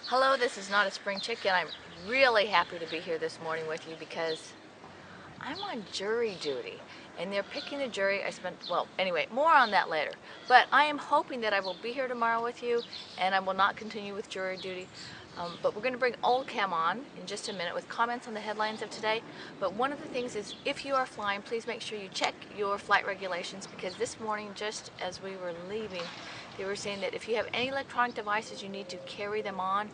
Hello, this is Not a Spring Chicken. I'm really happy to be here this morning with you because I'm on jury duty and they're picking a jury. Anyway, more on that later. But I am hoping that I will be here tomorrow with you and I will not continue with jury duty. But we're going to bring Oldecam on in just a minute with comments on the headlines of today. But one of the things is, if you are flying, please make sure you check your flight regulations, because this morning, just as we were leaving, they were saying that if you have any electronic devices, you need to carry them on.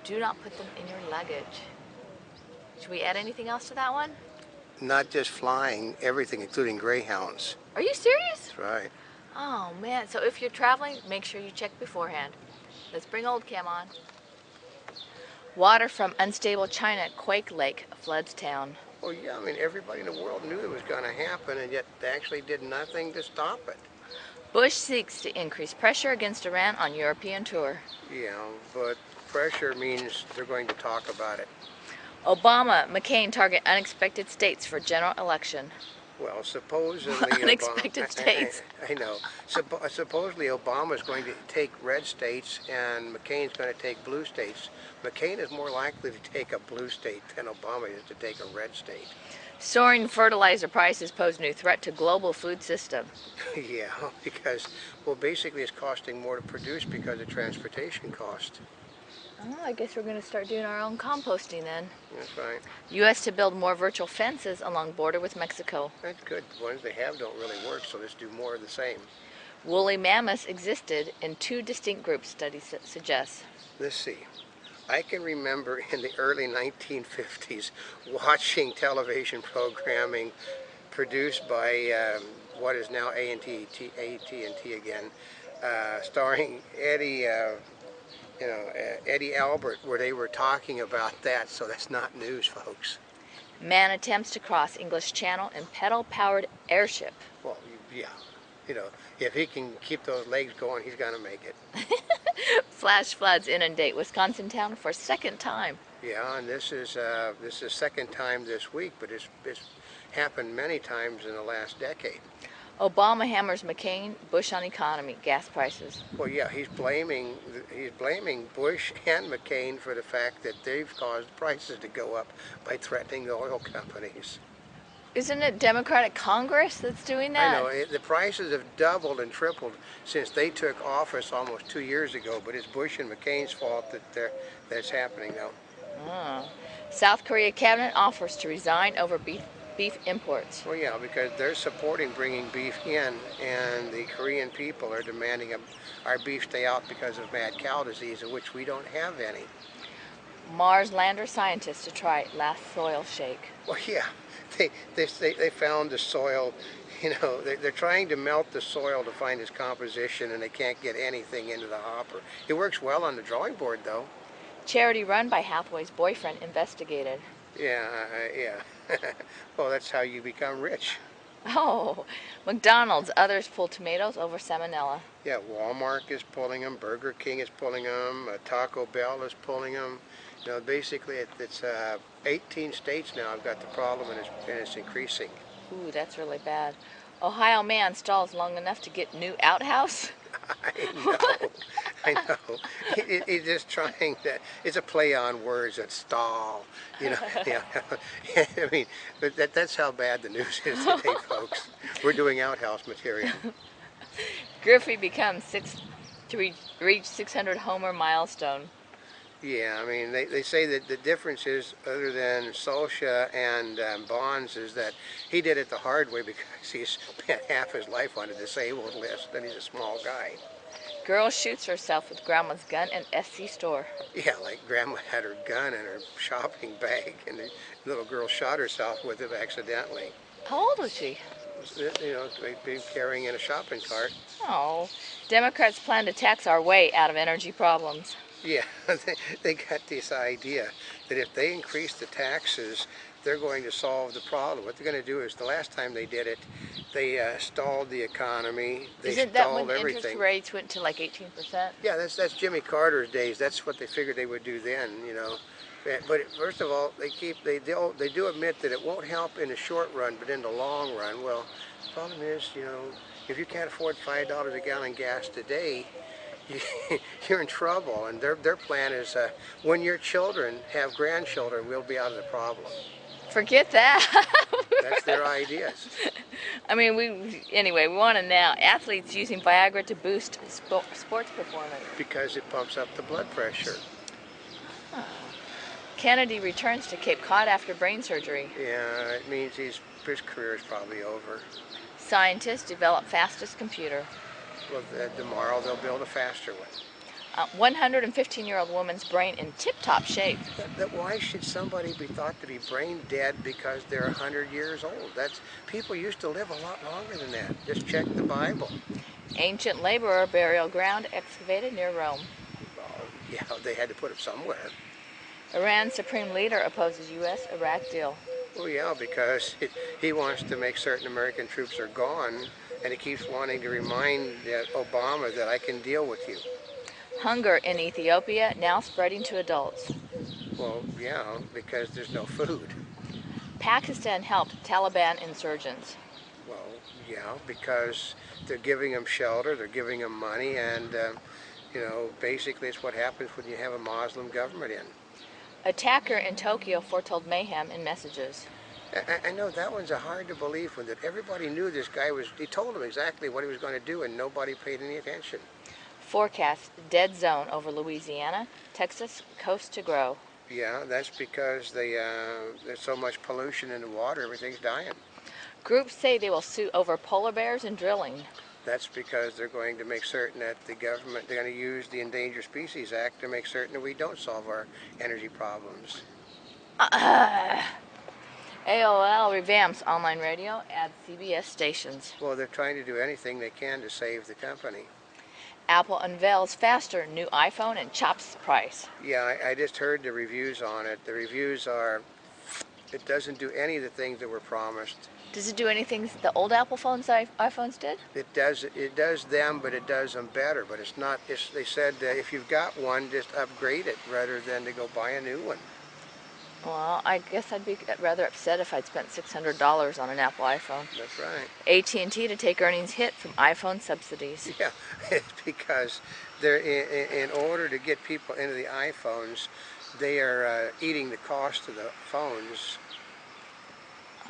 Do not put them in your luggage. Should we add anything else to that one? Not just flying, everything, including greyhounds. Are you serious? That's right. Oh man, so if you're traveling, make sure you check beforehand. Let's bring Oldecam on. Water from unstable China quake lake floods town. Well, yeah, I mean, everybody in the world knew it was going to happen, and yet they actually did nothing to stop it. Bush seeks to increase pressure against Iran on European tour. Yeah, but pressure means they're going to talk about it. Obama, McCain target unexpected states for general election. Well, supposedly Unexpected states. I know. Supposedly Obama's going to take red states and McCain's going to take blue states. McCain is more likely to take a blue state than Obama is to take a red state. Soaring fertilizer prices pose new threat to global food system. Yeah, because, well, basically it's costing more to produce because of transportation cost. Oh, I guess we're going to start doing our own composting then. That's right. U.S. to build more virtual fences along border with Mexico. That's good. The ones they have don't really work, so let's do more of the same. Woolly mammoths existed in two distinct groups, studies suggest. Let's see. I can remember in the early 1950s watching television programming produced by what is now AT&T again, starring Eddie Albert, where they were talking about that, so that's not news, folks. Man attempts to cross English Channel in pedal-powered airship. Well, yeah, if he can keep those legs going, he's going to make it. Flash floods inundate Wisconsin town for second time. Yeah, and this is second time this week, but it's happened many times in the last decade. Obama hammers McCain, Bush on economy, gas prices. Well, yeah, he's blaming Bush and McCain for the fact that they've caused prices to go up by threatening the oil companies. Isn't it Democratic Congress that's doing that? I know, the prices have doubled and tripled since they took office almost 2 years ago, but it's Bush and McCain's fault that's happening now. Oh. South Korea cabinet offers to resign over beef imports. Well, yeah, because they're supporting bringing beef in, and the Korean people are demanding our beef stay out because of mad cow disease, of which we don't have any. Mars lander scientists to try last soil shake. Well, yeah, they found the soil. They're trying to melt the soil to find its composition, and they can't get anything into the hopper. It works well on the drawing board, though. Charity run by Hathaway's boyfriend investigated. Yeah. Well, that's how you become rich. Oh, McDonald's, others pull tomatoes over salmonella. Yeah, Walmart is pulling them, Burger King is pulling them, Taco Bell is pulling them. Basically it's 18 states now have got the problem, and it's increasing. Ooh, that's really bad. Ohio man stalls long enough to get new outhouse. I know. He's just trying to. It's a play on words. That stall. Yeah. I mean, but that's how bad the news is today, folks. We're doing outhouse material. Griffey becomes to reach 600 homer milestone. Yeah, I mean, they say that the difference is, other than Solskjaer and Bonds, is that he did it the hard way because he spent half his life on a disabled list, and he's a small guy. Girl shoots herself with grandma's gun in SC store. Yeah, like grandma had her gun in her shopping bag, and the little girl shot herself with it accidentally. How old was she? Been carrying in a shopping cart. Oh, Democrats plan to tax our way out of energy problems. Yeah, they got this idea that if they increase the taxes, they're going to solve the problem. What they're going to do is, the last time they did it, they stalled the economy. They Isn't that when everything. Interest rates went to like 18%? Yeah, that's Jimmy Carter's days. That's what they figured they would do then. But first of all, they do admit that it won't help in the short run, but in the long run, well, the problem is, if you can't afford $5 a gallon gas today, you're in trouble. And their plan is when your children have grandchildren, we'll be out of the problem. Forget that. That's their ideas. I mean, anyway, we want to now athletes using Viagra to boost sports performance. Because it pumps up the blood pressure. Kennedy returns to Cape Cod after brain surgery. Yeah, it means his career is probably over. Scientists develop fastest computer. Well, tomorrow they'll build a faster one. 115-year-old woman's brain in tip-top shape. Why should somebody be thought to be brain dead because they're 100 years old? People used to live a lot longer than that. Just check the Bible. Ancient laborer burial ground excavated near Rome. Oh, yeah, they had to put it somewhere. Iran's supreme leader opposes U.S.-Iraq deal. Well, yeah, because he wants to make certain American troops are gone, and he keeps wanting to remind Obama that I can deal with you. Hunger in Ethiopia now spreading to adults. Well, yeah, because there's no food. Pakistan helped Taliban insurgents. Well, yeah, because they're giving them shelter, they're giving them money, and, basically it's what happens when you have a Muslim government in. Attacker in Tokyo foretold mayhem in messages. I know that one's a hard to believe one, that everybody knew this guy he told them exactly what he was going to do, and nobody paid any attention. Forecast dead zone over Louisiana, Texas coast to grow. Yeah, that's because there's so much pollution in the water, everything's dying. Groups say they will sue over polar bears and drilling. That's because they're going to make certain that they're going to use the Endangered Species Act to make certain that we don't solve our energy problems. AOL revamps online radio, adds CBS stations. Well, they're trying to do anything they can to save the company. Apple unveils faster new iPhone and chops price. Yeah, I just heard the reviews on it. The reviews are, it doesn't do any of the things that were promised. Does it do anything the old Apple iPhones did? It does them, but it does them better. But it's not, they said if you've got one, just upgrade it rather than to go buy a new one. Well, I guess I'd be rather upset if I'd spent $600 on an Apple iPhone. That's right. AT&T to take earnings hit from iPhone subsidies. Yeah, it's because they're in order to get people into the iPhones, they are eating the cost of the phones.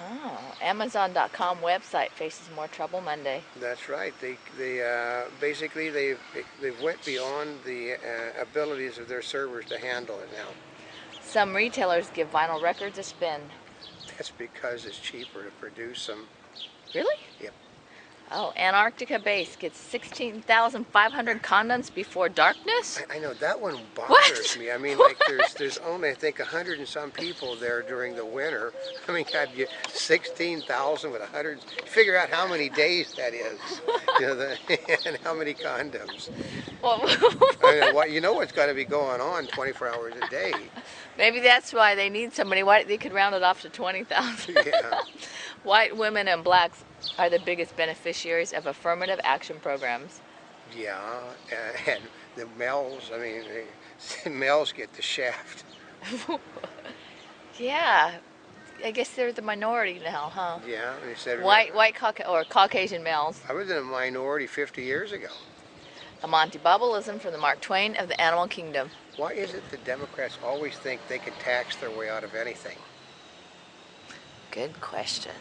Oh, Amazon.com website faces more trouble Monday. That's right. They basically they've went beyond the abilities of their servers to handle it now. Some retailers give vinyl records a spin. That's because it's cheaper to produce them. Really? Yep. Oh, Antarctica base gets 16,500 condoms before darkness? I know, that one bothers What? me. I mean, like there's only, I think, 100 and some people there during the winter. I mean, God, 16,000 with 100, figure out how many days that is, and how many condoms. Well, You know what's got to be going on 24 hours a day. maybe that's why they need somebody. Why they could round it off to 20,000. Yeah. White women and blacks are the biggest beneficiaries of affirmative action programs. Yeah, and the males, I mean, the males get the shaft. Yeah, I guess they're the minority now, huh? Yeah, they said Caucasian males. I was in a minority 50 years ago. A Monty Bubbleism from the Mark Twain of the animal kingdom. Why is it the Democrats always think they can tax their way out of anything? Good question.